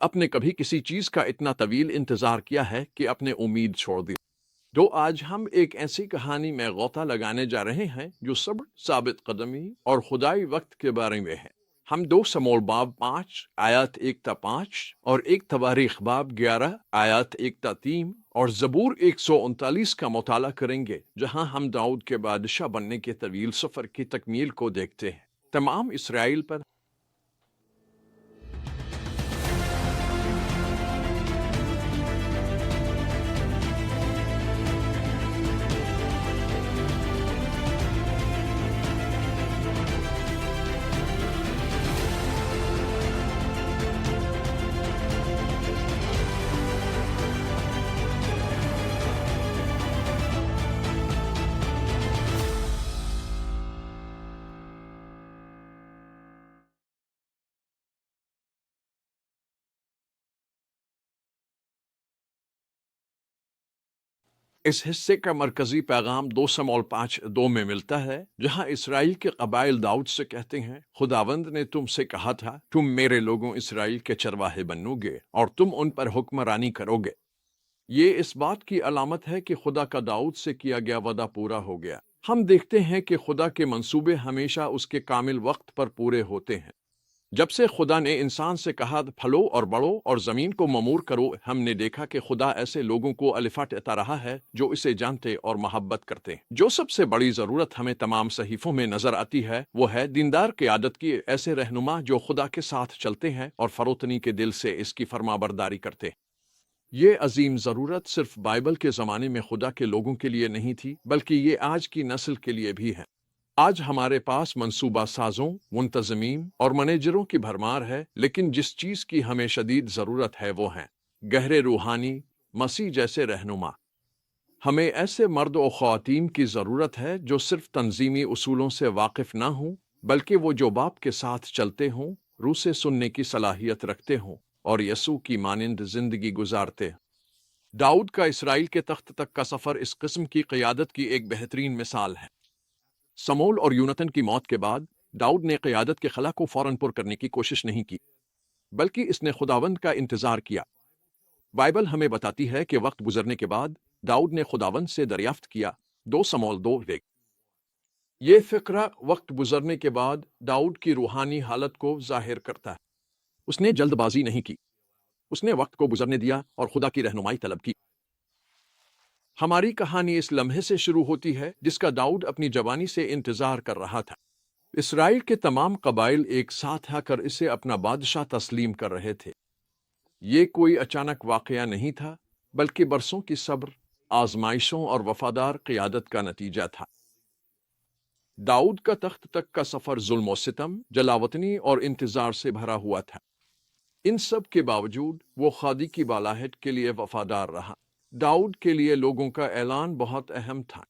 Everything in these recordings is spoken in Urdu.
اپنے کبھی کسی چیز کا اتنا طویل انتظار کیا ہے کہ اپنے امید چھوڑ دی؟ تو آج ہم ایک ایسی کہانی میں غوطہ لگانے جا رہے ہیں جو صبر، ثابت قدمی اور خدائی وقت کے بارے میں ہے۔ ہم 2 سموئیل باب 5 آیات 1 تا 5 اور 1 تواریخ باب 11 آیات 1 تا 3 اور زبور 139 کا مطالعہ کریں گے، جہاں ہم داؤد کے بادشاہ بننے کے طویل سفر کی تکمیل کو دیکھتے ہیں۔ تمام اسرائیل پر اس حصے کا مرکزی پیغام 2 سموئیل 5:2 میں ملتا ہے، جہاں اسرائیل کے قبائل داؤد سے کہتے ہیں، خداوند نے تم سے کہا تھا، تم میرے لوگوں اسرائیل کے چرواہے بنو گے اور تم ان پر حکمرانی کرو گے۔ یہ اس بات کی علامت ہے کہ خدا کا داؤد سے کیا گیا وعدہ پورا ہو گیا۔ ہم دیکھتے ہیں کہ خدا کے منصوبے ہمیشہ اس کے کامل وقت پر پورے ہوتے ہیں۔ جب سے خدا نے انسان سے کہا پھلو اور بڑھو اور زمین کو ممور کرو، ہم نے دیکھا کہ خدا ایسے لوگوں کو الفاظ دیتا رہا ہے جو اسے جانتے اور محبت کرتے ہیں۔ جو سب سے بڑی ضرورت ہمیں تمام صحیفوں میں نظر آتی ہے وہ ہے دیندار قیادت کی، ایسے رہنما جو خدا کے ساتھ چلتے ہیں اور فروتنی کے دل سے اس کی فرمانبرداری کرتے ہیں۔ یہ عظیم ضرورت صرف بائبل کے زمانے میں خدا کے لوگوں کے لیے نہیں تھی، بلکہ یہ آج کی نسل کے لیے بھی ہے۔ آج ہمارے پاس منصوبہ سازوں، منتظمین اور منیجروں کی بھرمار ہے، لیکن جس چیز کی ہمیں شدید ضرورت ہے وہ ہیں گہرے روحانی مسیح جیسے رہنما۔ ہمیں ایسے مرد و خواتین کی ضرورت ہے جو صرف تنظیمی اصولوں سے واقف نہ ہوں، بلکہ وہ جو باپ کے ساتھ چلتے ہوں، روح سے سننے کی صلاحیت رکھتے ہوں اور یسوع کی مانند زندگی گزارتے۔ داؤد کا اسرائیل کے تخت تک کا سفر اس قسم کی قیادت کی ایک بہترین مثال ہے۔ سموئیل اور یونتن کی موت کے بعد داؤد نے قیادت کے خلا کو فوراً پر کرنے کی کوشش نہیں کی، بلکہ اس نے خداوند کا انتظار کیا۔ بائبل ہمیں بتاتی ہے کہ وقت گزرنے کے بعد داؤد نے خداوند سے دریافت کیا، 2 سموئیل 2:1۔ یہ فقرہ وقت گزرنے کے بعد داؤد کی روحانی حالت کو ظاہر کرتا ہے۔ اس نے جلد بازی نہیں کی، اس نے وقت کو گزرنے دیا اور خدا کی رہنمائی طلب کی۔ ہماری کہانی اس لمحے سے شروع ہوتی ہے جس کا داؤد اپنی جوانی سے انتظار کر رہا تھا۔ اسرائیل کے تمام قبائل ایک ساتھ آ کر اسے اپنا بادشاہ تسلیم کر رہے تھے۔ یہ کوئی اچانک واقعہ نہیں تھا، بلکہ برسوں کی صبر، آزمائشوں اور وفادار قیادت کا نتیجہ تھا۔ داؤد کا تخت تک کا سفر ظلم و ستم، جلاوطنی اور انتظار سے بھرا ہوا تھا۔ ان سب کے باوجود وہ خدا کی بالاحٹ کے لیے وفادار رہا۔ داؤد کے لیے لوگوں کا اعلان بہت اہم تھا۔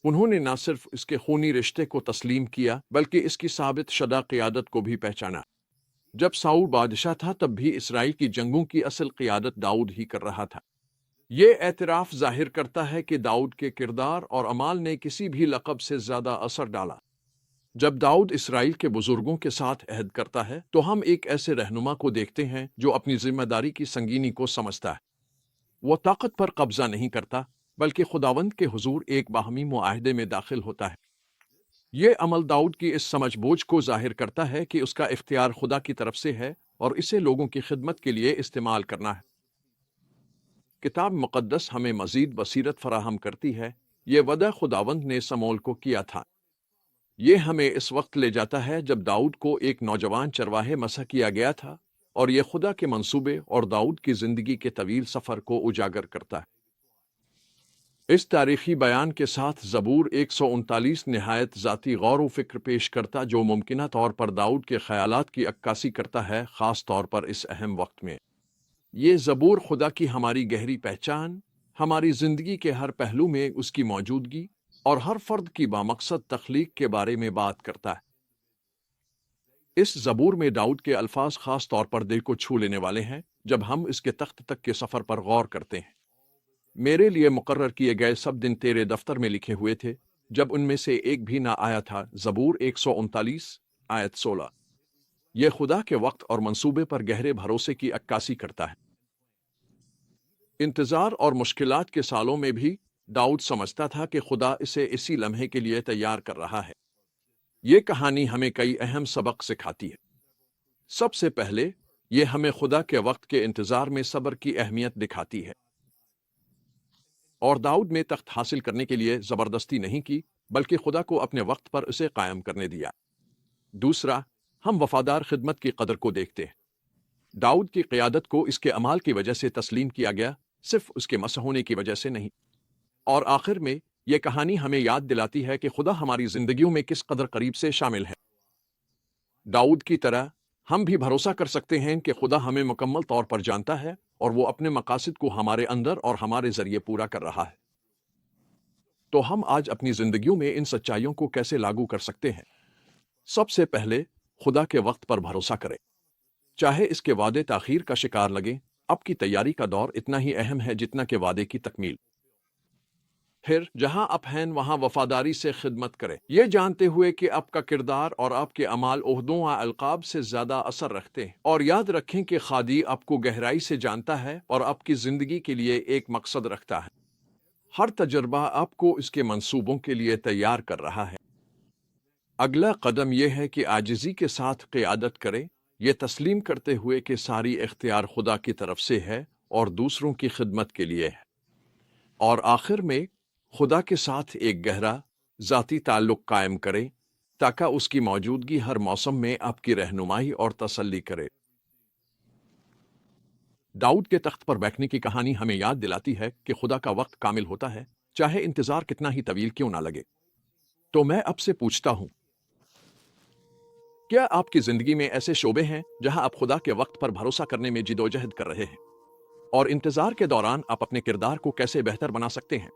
انہوں نے نہ صرف اس کے خونی رشتے کو تسلیم کیا بلکہ اس کی ثابت شدہ قیادت کو بھی پہچانا۔ جب ساؤل بادشاہ تھا تب بھی اسرائیل کی جنگوں کی اصل قیادت داؤد ہی کر رہا تھا۔ یہ اعتراف ظاہر کرتا ہے کہ داؤد کے کردار اور اعمال نے کسی بھی لقب سے زیادہ اثر ڈالا۔ جب داؤد اسرائیل کے بزرگوں کے ساتھ عہد کرتا ہے تو ہم ایک ایسے رہنما کو دیکھتے ہیں جو اپنی ذمہ داری کی سنگینی کو سمجھتا ہے۔ وہ طاقت پر قبضہ نہیں کرتا بلکہ خداوند کے حضور ایک باہمی معاہدے میں داخل ہوتا ہے۔ یہ عمل داؤد کی اس سمجھ بوجھ کو ظاہر کرتا ہے کہ اس کا اختیار خدا کی طرف سے ہے اور اسے لوگوں کی خدمت کے لیے استعمال کرنا ہے۔ کتاب مقدس ہمیں مزید بصیرت فراہم کرتی ہے۔ یہ وعدہ خداوند نے سموئیل کو کیا تھا۔ یہ ہمیں اس وقت لے جاتا ہے جب داؤد کو ایک نوجوان چرواہے مسح کیا گیا تھا، اور یہ خدا کے منصوبے اور داؤد کی زندگی کے طویل سفر کو اجاگر کرتا ہے۔ اس تاریخی بیان کے ساتھ زبور 139 نہایت ذاتی غور و فکر پیش کرتا جو ممکنہ طور پر داؤد کے خیالات کی عکاسی کرتا ہے، خاص طور پر اس اہم وقت میں۔ یہ زبور خدا کی ہماری گہری پہچان، ہماری زندگی کے ہر پہلو میں اس کی موجودگی اور ہر فرد کی بامقصد تخلیق کے بارے میں بات کرتا ہے۔ اس زبور میں داؤد کے الفاظ خاص طور پر دل کو چھو لینے والے ہیں جب ہم اس کے تخت تک کے سفر پر غور کرتے ہیں۔ میرے لیے مقرر کیے گئے سب دن تیرے دفتر میں لکھے ہوئے تھے جب ان میں سے ایک بھی نہ آیا تھا۔ زبور 139 آیت 16۔ یہ خدا کے وقت اور منصوبے پر گہرے بھروسے کی عکاسی کرتا ہے۔ انتظار اور مشکلات کے سالوں میں بھی داؤد سمجھتا تھا کہ خدا اسے اسی لمحے کے لیے تیار کر رہا ہے۔ یہ کہانی ہمیں کئی اہم سبق سکھاتی ہے۔ سب سے پہلے، یہ ہمیں خدا کے وقت کے انتظار میں صبر کی اہمیت دکھاتی ہے۔ اور داؤد نے تخت حاصل کرنے کے لیے زبردستی نہیں کی، بلکہ خدا کو اپنے وقت پر اسے قائم کرنے دیا۔ دوسرا، ہم وفادار خدمت کی قدر کو دیکھتے ہیں۔ داؤد کی قیادت کو اس کے اعمال کی وجہ سے تسلیم کیا گیا، صرف اس کے مسح ہونے کی وجہ سے نہیں۔ اور آخر میں، یہ کہانی ہمیں یاد دلاتی ہے کہ خدا ہماری زندگیوں میں کس قدر قریب سے شامل ہے۔ داؤد کی طرح ہم بھی بھروسہ کر سکتے ہیں کہ خدا ہمیں مکمل طور پر جانتا ہے اور وہ اپنے مقاصد کو ہمارے اندر اور ہمارے ذریعے پورا کر رہا ہے۔ تو ہم آج اپنی زندگیوں میں ان سچائیوں کو کیسے لاگو کر سکتے ہیں؟ سب سے پہلے، خدا کے وقت پر بھروسہ کریں۔ چاہے اس کے وعدے تاخیر کا شکار لگیں، اب کی تیاری کا دور اتنا ہی اہم ہے جتنا کہ وعدے کی تکمیل۔ پھر جہاں آپ ہیں وہاں وفاداری سے خدمت کریں، یہ جانتے ہوئے کہ آپ کا کردار اور آپ کے اعمال عہدوں و القاب سے زیادہ اثر رکھتے ہیں۔ اور یاد رکھیں کہ خادی آپ کو گہرائی سے جانتا ہے اور آپ کی زندگی کے لیے ایک مقصد رکھتا ہے۔ ہر تجربہ آپ کو اس کے منصوبوں کے لیے تیار کر رہا ہے۔ اگلا قدم یہ ہے کہ عاجزی کے ساتھ قیادت کریں، یہ تسلیم کرتے ہوئے کہ ساری اختیار خدا کی طرف سے ہے اور دوسروں کی خدمت کے لیے ہے۔ اور آخر میں، خدا کے ساتھ ایک گہرا ذاتی تعلق قائم کریں تاکہ اس کی موجودگی ہر موسم میں آپ کی رہنمائی اور تسلی کرے۔ داؤد کے تخت پر بیٹھنے کی کہانی ہمیں یاد دلاتی ہے کہ خدا کا وقت کامل ہوتا ہے، چاہے انتظار کتنا ہی طویل کیوں نہ لگے۔ تو میں اب سے پوچھتا ہوں، کیا آپ کی زندگی میں ایسے شعبے ہیں جہاں آپ خدا کے وقت پر بھروسہ کرنے میں جدوجہد کر رہے ہیں؟ اور انتظار کے دوران آپ اپنے کردار کو کیسے بہتر بنا سکتے ہیں؟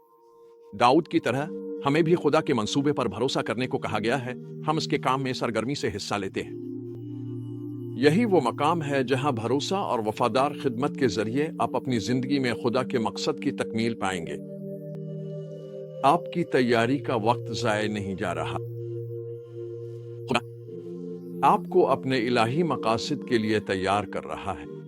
داؤد کی طرح ہمیں بھی خدا کے منصوبے پر بھروسہ کرنے کو کہا گیا ہے، ہم اس کے کام میں سرگرمی سے حصہ لیتے ہیں۔ یہی وہ مقام ہے جہاں بھروسہ اور وفادار خدمت کے ذریعے آپ اپنی زندگی میں خدا کے مقصد کی تکمیل پائیں گے۔ آپ کی تیاری کا وقت ضائع نہیں جا رہا۔ خدا آپ کو اپنے الہی مقاصد کے لیے تیار کر رہا ہے۔